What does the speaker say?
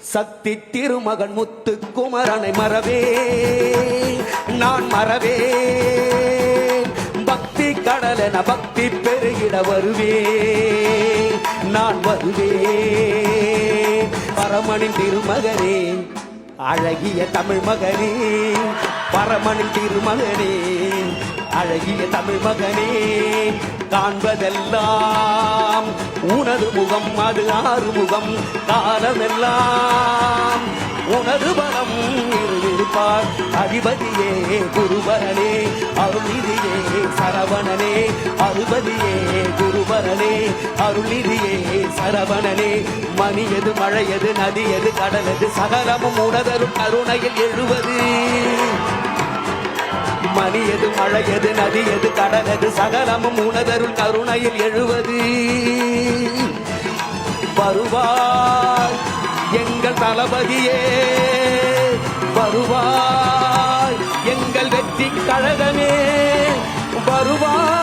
சக்தி திருமகன் முத்து குமரனை மறவே நான் மறவே பக்தி கடலென பக்தி பெருகிட வருவே நான் வருவே பரமனின் திருமகனே அழகிய தமிழ் மகனே பரமனின் திருமகனே அழகிய தமிழ் மகனே காண்பதெல்லாம் உனது முகம் அது ஆறுமுகம் காலமெல்லாம் உனது பலம் இருப்பார் அதிபதியே குருபரனே அருள்நிதியே சரவணனே அதிபதியே குருபரனே அருள்நிதியே சரவணனே மணியது மழையது நதியது கடலது சகலமும் உனதரும் கருணையில் எழுவது மணியது மழையது நதியது கடலது சகலமும் உனதருள் கருணையில் எழுவது வருவாய் எங்கள் தளபதியே வருவாய் எங்கள் வெற்றி கழகமே வருவாய்